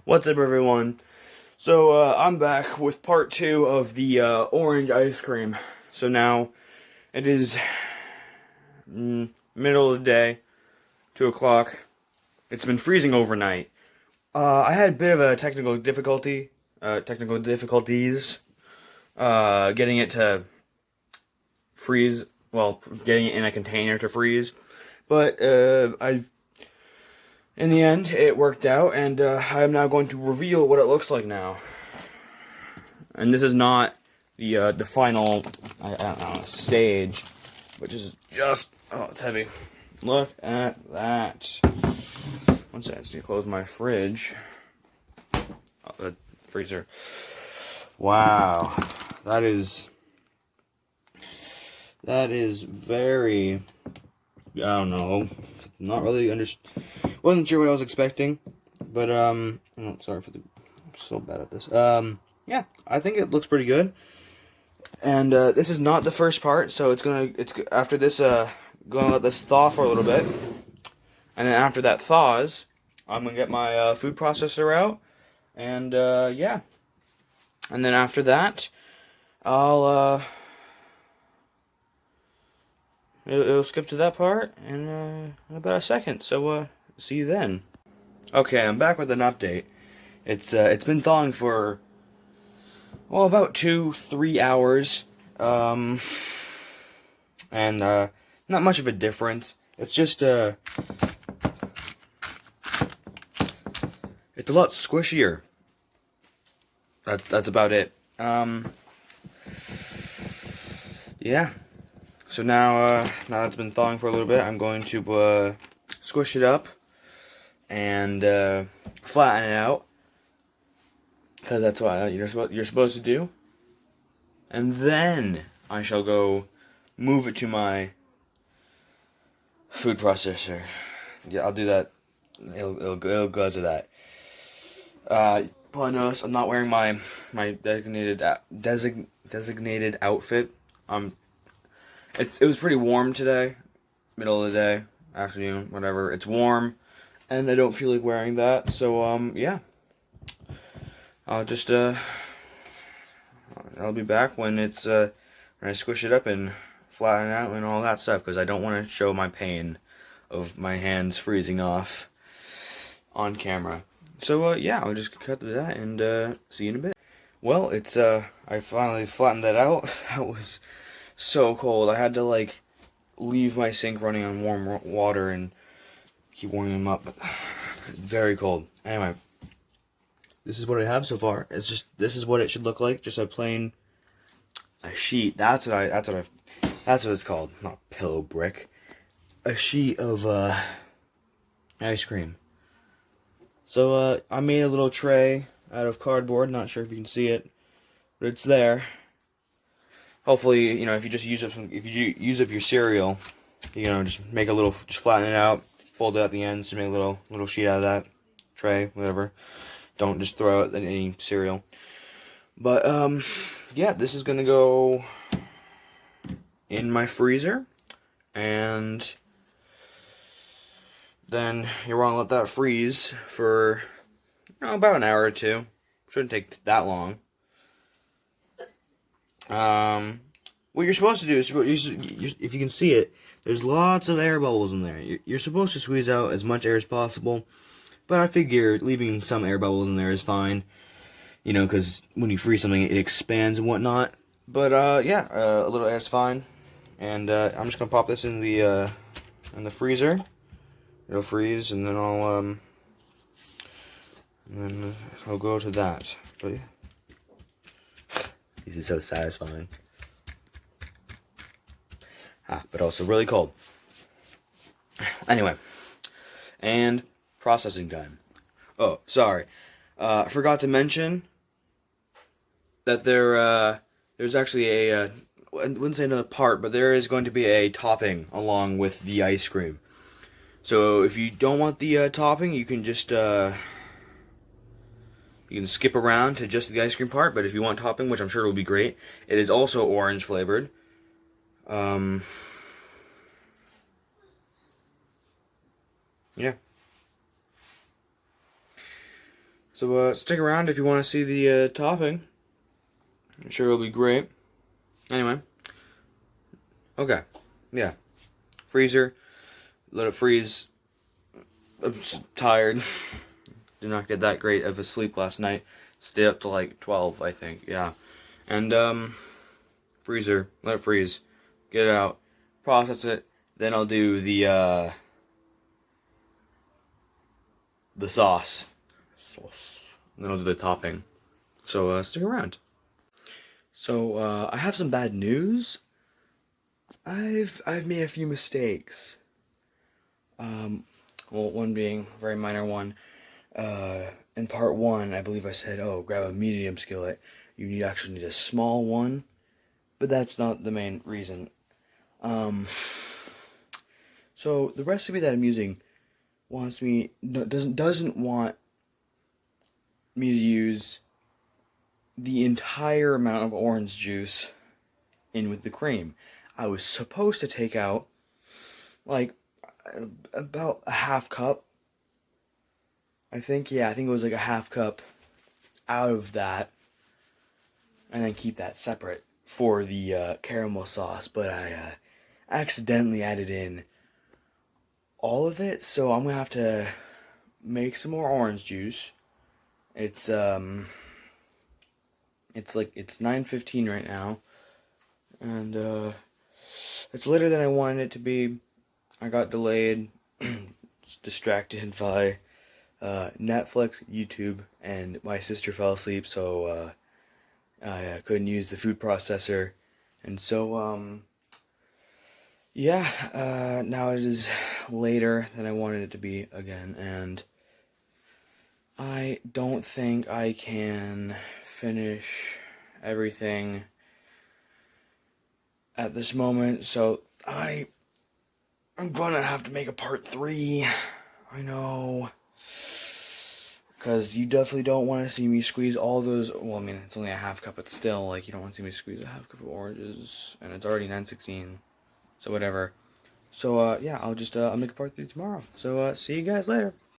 What's up, everyone? So, I'm back with part 2 of the orange ice cream. So now, it is middle of the day, 2 o'clock. It's been freezing overnight. I had a bit of a technical difficulties, getting it to freeze, well, getting it in a container to freeze. But, in the end, it worked out, and I'm now going to reveal what it looks like now. And this is not the final, I don't know, stage, which is just, oh, it's heavy. Look at that. One second, I just need to close my fridge. Oh, the freezer. Wow. That is very, I don't know, not really wasn't sure what I was expecting, but, oh, sorry for I'm so bad at this. Yeah, I think it looks pretty good. And, this is not the first part, so after this, gonna let this thaw for a little bit. And then after that thaws, I'm gonna get my, food processor out, and, yeah. And then after that, it'll skip to that part in about a second, so, see you then. Okay, I'm back with an update. It's been thawing for, well, about 2-3 hours, and, not much of a difference. It's just, it's a lot squishier. That's about it. Yeah. So now it's been thawing for a little bit, I'm going to, squish it up and, flatten it out, because that's what you're supposed to do. And then I shall go move it to my food processor. Yeah, I'll do that. It'll go to that. Probably notice I'm not wearing my designated outfit. It was pretty warm today, middle of the day, afternoon, whatever. It's warm, and I don't feel like wearing that. So yeah. I'll just I'll be back when when I squish it up and flatten it out and all that stuff, because I don't want to show my pain of my hands freezing off on camera. So yeah, I'll just cut to that and see you in a bit. Well, I finally flattened that out. That was so cold. I had to like leave my sink running on warm water and keep warming them up, but very cold. Anyway, this is what I have so far. This is what it should look like. Just a sheet. That's what it's called. Not pillow brick. A sheet of ice cream. So I made a little tray out of cardboard. Not sure if you can see it, but it's there. Hopefully, if you just use up your cereal, just make just flatten it out, fold it at the ends to make a little sheet out of that tray, whatever. Don't just throw out any cereal. But, yeah, this is going to go in my freezer. And then you want to let that freeze for, about an hour or two. Shouldn't take that long. What you're supposed to do is, if you can see it, there's lots of air bubbles in there. You're supposed to squeeze out as much air as possible. But I figure leaving some air bubbles in there is fine, because when you freeze something, it expands and whatnot. But yeah, a little air is fine, and I'm just gonna pop this in the freezer. It'll freeze, and then I'll go to that. But yeah, this is so satisfying. But also really cold. Anyway, and processing time. Oh, sorry. I forgot to mention that there's actually I wouldn't say another part, but there is going to be a topping along with the ice cream. So if you don't want the topping, you can just you can skip around to just the ice cream part. But if you want topping, which I'm sure will be great, it is also orange flavored. Yeah. So stick around if you want to see the topping. I'm sure it'll be great. Anyway, okay, yeah, freezer, let it freeze. I'm tired. Did not get that great of a sleep last night. Stayed up to like 12, I think. Yeah, and freezer, let it freeze, get it out, process it. Then I'll do the sauce. Then I'll do the topping. So stick around. So I have some bad news. I've made a few mistakes. Well, one being a very minor one. In part one, I believe I said, "Oh, grab a medium skillet." You actually need a small one, but that's not the main reason. So the recipe that I'm using doesn't want me to use the entire amount of orange juice in with the cream. I was supposed to take out like about a half cup. I think it was like a half cup out of that, and then keep that separate for the caramel sauce. But I accidentally added in all of it, so I'm gonna have to make some more orange juice. It's 9:15 right now, and it's later than I wanted it to be. I got delayed, distracted by Netflix, YouTube, and my sister fell asleep, so I couldn't use the food processor, and so now it is later than I wanted it to be again, and I don't think I can finish everything at this moment, so I'm gonna have to make a part 3. I know, because you definitely don't want to see me squeeze all those. Well, I mean, it's only a half cup, but still, like, you don't want to see me squeeze a half cup of oranges, and it's already 9:16, so whatever. So yeah, I'll make a part 3 tomorrow. So see you guys later.